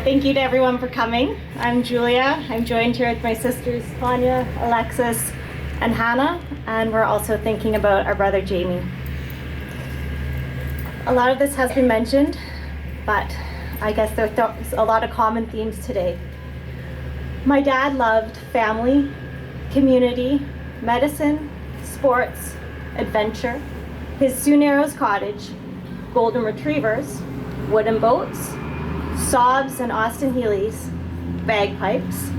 Thank you to everyone for coming. I'm Julia. I'm joined here with my sisters Tanya, Alexis, and Hannah, and we're also thinking about our brother Jamie. A lot of this has been mentioned, but I guess there's a lot of common themes today. My dad loved family, community, medicine, sports, adventure, his Sioux Narrows cottage, golden retrievers, wooden boats, sobs and Austin Healys, bagpipes,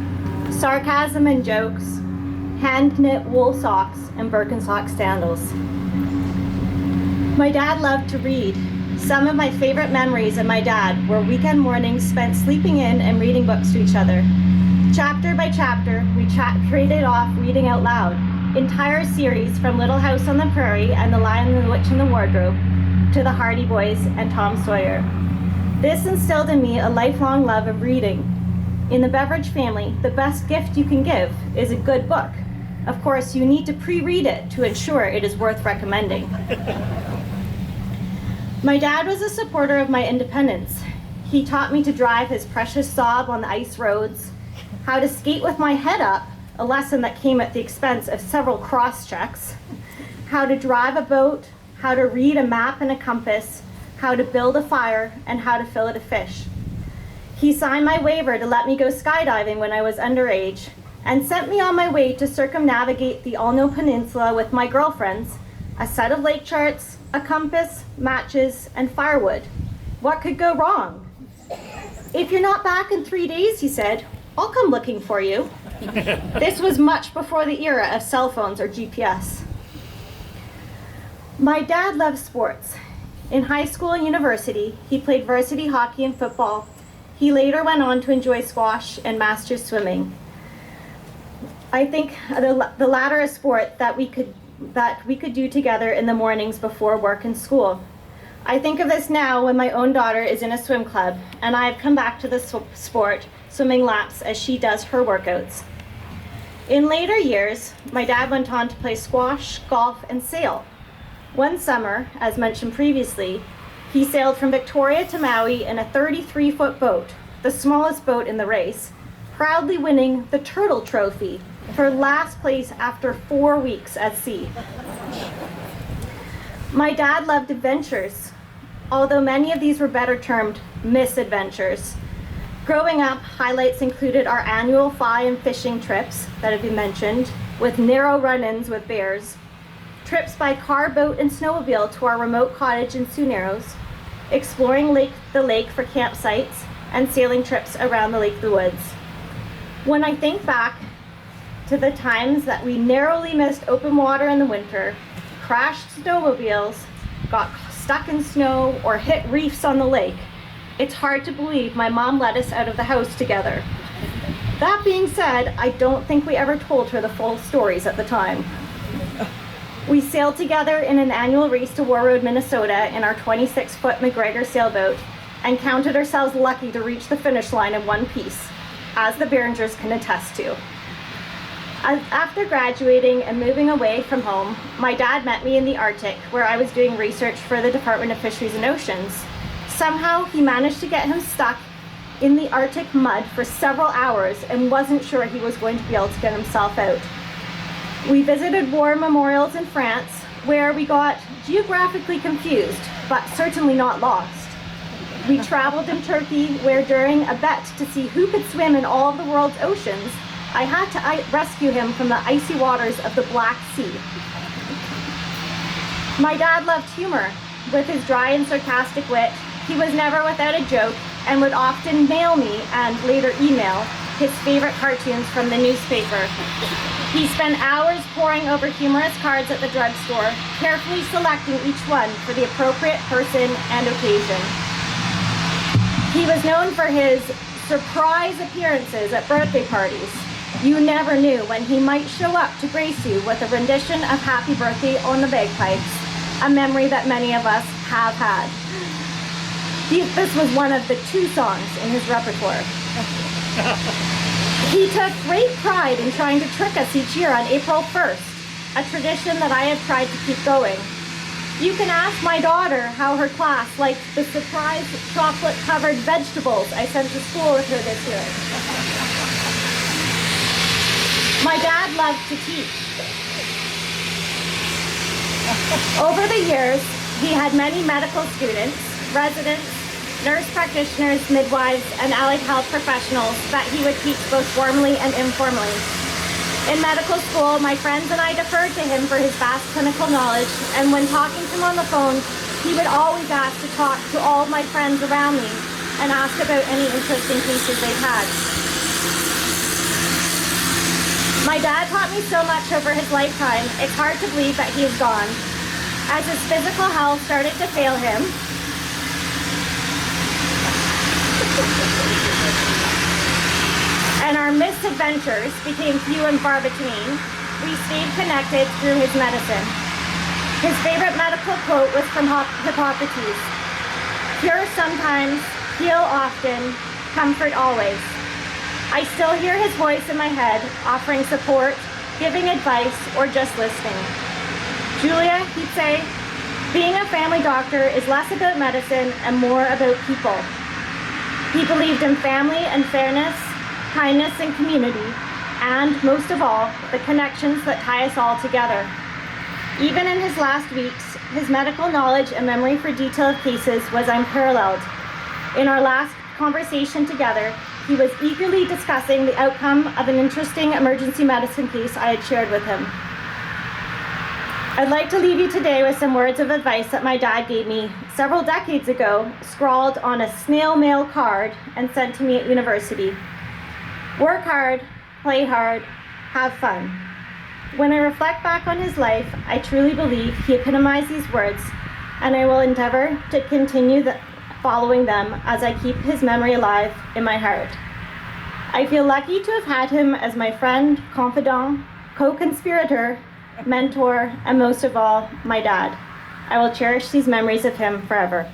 sarcasm and jokes, hand-knit wool socks and Birkenstock sandals. My dad loved to read. Some of my favorite memories of my dad were weekend mornings spent sleeping in and reading books to each other. Chapter by chapter, we traded off reading out loud. Entire series from Little House on the Prairie and The Lion, the Witch, and the Wardrobe to The Hardy Boys and Tom Sawyer. This instilled in me a lifelong love of reading. In the Beveridge family, the best gift you can give is a good book. Of course, you need to pre-read it to ensure it is worth recommending. My dad was a supporter of my independence. He taught me to drive his precious Saab on the ice roads, how to skate with my head up, a lesson that came at the expense of several cross-checks, how to drive a boat, how to read a map and a compass, how to build a fire, and how to fillet a fish. He signed my waiver to let me go skydiving when I was underage, and sent me on my way to circumnavigate the Olno Peninsula with my girlfriends, a set of lake charts, a compass, matches, and firewood. What could go wrong? If you're not back in 3 days, he said, I'll come looking for you. This was much before the era of cell phones or GPS. My dad loved sports. In high school and university, he played varsity hockey and football. He later went on to enjoy squash and master swimming. I think the latter a sport that we could do together in the mornings before work and school. I think of this now when my own daughter is in a swim club, and I have come back to the sport, swimming laps as she does her workouts. In later years, my dad went on to play squash, golf, and sail. One summer, as mentioned previously, he sailed from Victoria to Maui in a 33-foot boat, the smallest boat in the race, proudly winning the Turtle Trophy for last place after 4 weeks at sea. My dad loved adventures, although many of these were better termed misadventures. Growing up, highlights included our annual fly and fishing trips that have been mentioned, with narrow run-ins with bears, trips by car, boat, and snowmobile to our remote cottage in Sioux Narrows, exploring the lake for campsites, and sailing trips around the Lake of the Woods. When I think back to the times that we narrowly missed open water in the winter, crashed snowmobiles, got stuck in snow, or hit reefs on the lake, it's hard to believe my mom let us out of the house together. That being said, I don't think we ever told her the full stories at the time. We sailed together in an annual race to Warroad, Minnesota in our 26-foot McGregor sailboat and counted ourselves lucky to reach the finish line in one piece, as the Beverengers can attest to. After graduating and moving away from home, my dad met me in the Arctic, where I was doing research for the Department of Fisheries and Oceans. Somehow, he managed to get him stuck in the Arctic mud for several hours and wasn't sure he was going to be able to get himself out. We visited war memorials in France, where we got geographically confused, but certainly not lost. We traveled in Turkey, where during a bet to see who could swim in all of the world's oceans, I had to rescue him from the icy waters of the Black Sea. My dad loved humor. With his dry and sarcastic wit, he was never without a joke and would often mail me and later email his favorite cartoons from the newspaper. He spent hours poring over humorous cards at the drugstore, carefully selecting each one for the appropriate person and occasion. He was known for his surprise appearances at birthday parties. You never knew when he might show up to grace you with a rendition of Happy Birthday on the bagpipes, a memory that many of us have had. This was one of the 2 songs in his repertoire. He took great pride in trying to trick us each year on April 1st, a tradition that I have tried to keep going. You can ask my daughter how her class liked the surprise chocolate-covered vegetables I sent to school with her this year. My dad loved to teach. Over the years, he had many medical students, residents, nurse practitioners, midwives, and allied health professionals that he would teach both formally and informally. In medical school, my friends and I deferred to him for his vast clinical knowledge, and when talking to him on the phone, he would always ask to talk to all of my friends around me and ask about any interesting cases they've had. My dad taught me so much over his lifetime, it's hard to believe that he is gone. As his physical health started to fail him, and our misadventures became few and far between, we stayed connected through his medicine. His favorite medical quote was from Hippocrates: "Cure sometimes, heal often, comfort always." I still hear his voice in my head, offering support, giving advice, or just listening. Julia, he'd say, being a family doctor is less about medicine and more about people. He believed in family and fairness, kindness and community, and most of all, the connections that tie us all together. Even in his last weeks, his medical knowledge and memory for detail of cases was unparalleled. In our last conversation together, he was eagerly discussing the outcome of an interesting emergency medicine case I had shared with him. I'd like to leave you today with some words of advice that my dad gave me several decades ago, scrawled on a snail mail card and sent to me at university. Work hard, play hard, have fun. When I reflect back on his life, I truly believe he epitomized these words, and I will endeavor to continue following them as I keep his memory alive in my heart. I feel lucky to have had him as my friend, confidant, co-conspirator, mentor, and most of all, my dad. I will cherish these memories of him forever.